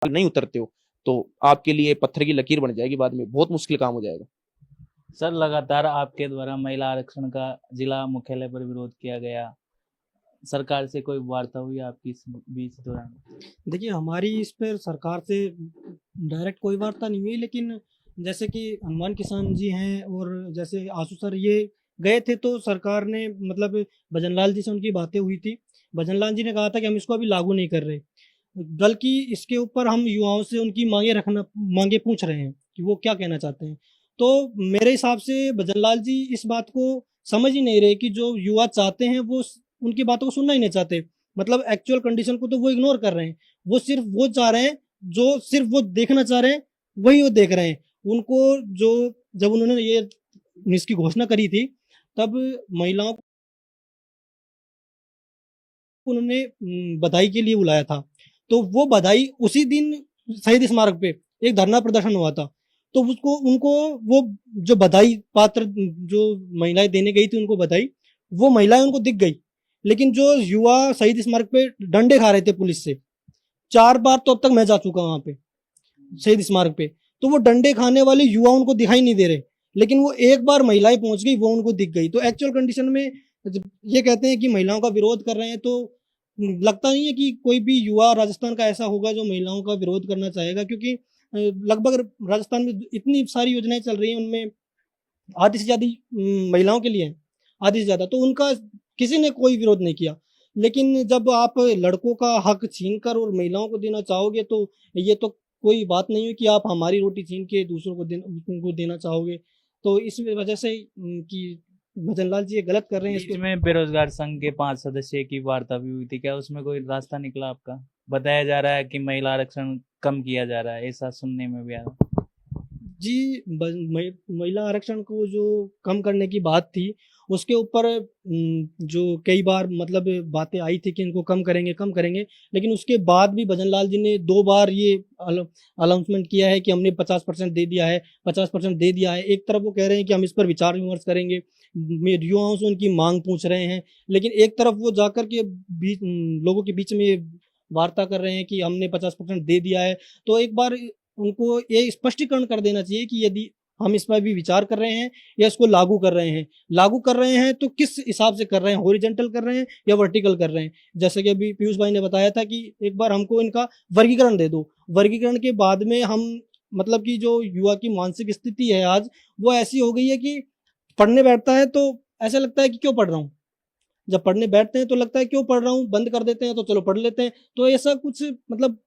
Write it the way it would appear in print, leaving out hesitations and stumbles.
नहीं उतरते हो तो आपके लिए पत्थर की लकीर बन जाएगी, बाद में बहुत मुश्किल काम हो जाएगा। सर, लगातार आपके द्वारा महिला आरक्षण का जिला मुख्यालय पर विरोध किया गया। सरकार से कोई वार्ता हुई आपकी इस बीच दौरान? देखिए, हमारी इस पर सरकार से डायरेक्ट कोई वार्ता नहीं हुई, लेकिन जैसे कि हनुमान किसान जी हैं और जैसे आशु सर ये गए थे, तो सरकार ने मतलब भजनलाल जी से उनकी बातें हुई थी। भजनलाल जी ने कहा था कि हम इसको अभी लागू नहीं कर रहे, बल्कि इसके ऊपर हम युवाओं से उनकी मांगे पूछ रहे हैं कि वो क्या कहना चाहते हैं। तो मेरे हिसाब से भजनलाल जी इस बात को समझ ही नहीं रहे कि जो युवा चाहते हैं वो उनकी बातों को सुनना ही नहीं चाहते। मतलब एक्चुअल कंडीशन को तो वो इग्नोर कर रहे हैं। वो सिर्फ वो चाह रहे हैं, जो सिर्फ वो देखना चाह रहे हैं वही वो देख रहे हैं। उनको जो जब उन्होंने ये इसकी घोषणा करी थी, तब महिलाओं को उन्होंने बधाई के लिए बुलाया था। तो वो बधाई उसी दिन शहीद स्मारक पे एक धरना प्रदर्शन हुआ था। तो उसको उनको वो जो बधाई पात्र जो महिलाएं देने गई थी उनको बधाई, वो महिलाएं उनको दिख गई। लेकिन जो युवा शहीद स्मारक पे डंडे खा रहे थे पुलिस से, 4 बार तो अब तक मैं जा चुका वहां पे शहीद स्मारक पे, तो वो डंडे खाने वाले युवा उनको दिखाई नहीं दे रहे। लेकिन वो एक बार महिलाएं पहुंच गई, वो उनको दिख गई। तो एक्चुअल कंडीशन में जब ये कहते हैं कि महिलाओं का विरोध कर रहे हैं, तो लगता नहीं है कि कोई भी युवा राजस्थान का ऐसा होगा जो महिलाओं का विरोध करना चाहेगा, क्योंकि लगभग राजस्थान में इतनी सारी योजनाएं चल रही हैं, उनमें आधी से ज्यादा महिलाओं के लिए है, आधी से ज्यादा, तो उनका किसी ने कोई विरोध नहीं किया। लेकिन जब आप लड़कों का हक छीन कर और महिलाओं को देना चाहोगे, तो ये तो कोई बात नहीं है कि आप हमारी रोटी छीन के दूसरों को उनको देना चाहोगे। तो इस वजह से कि भजनलाल जी ये गलत कर रहे हैं बीच इसको। में बेरोजगार संघ के 5 सदस्य की वार्ता भी हुई थी, क्या उसमें कोई रास्ता निकला आपका? बताया जा रहा है कि महिला आरक्षण कम किया जा रहा है, ऐसा सुनने में भी आ रहा है। जी, महिला आरक्षण को जो कम करने की बात थी, उसके ऊपर जो कई बार मतलब बातें आई थी कि इनको कम करेंगे। लेकिन उसके बाद भी भजनलाल जी ने 2 बार ये अनाउंसमेंट किया है कि हमने 50% दे दिया है, 50% दे दिया है। एक तरफ वो कह रहे हैं कि हम इस पर विचार विमर्श करेंगे, युवाओं से उनकी मांग पूछ रहे हैं, लेकिन एक तरफ वो जाकर के बीच लोगों के बीच में वार्ता कर रहे हैं कि हमने 50% दे दिया है। तो एक बार उनको ये स्पष्टीकरण कर देना चाहिए कि यदि हम इस पर भी विचार कर रहे हैं या इसको लागू कर रहे हैं तो किस हिसाब से कर रहे हैं, हॉरिजॉन्टल कर रहे हैं या वर्टिकल कर रहे हैं। जैसे कि अभी पीयूष भाई ने बताया था कि एक बार हमको इनका वर्गीकरण दे दो, वर्गीकरण के बाद में हम मतलब कि जो युवा की मानसिक स्थिति है आज, वो ऐसी हो गई है कि पढ़ने बैठता है तो ऐसा लगता है कि क्यों पढ़ रहा हूँ। जब पढ़ने बैठते हैं तो लगता है क्यों पढ़ रहा हूँ, बंद कर देते हैं तो चलो पढ़ लेते हैं। तो ऐसा कुछ मतलब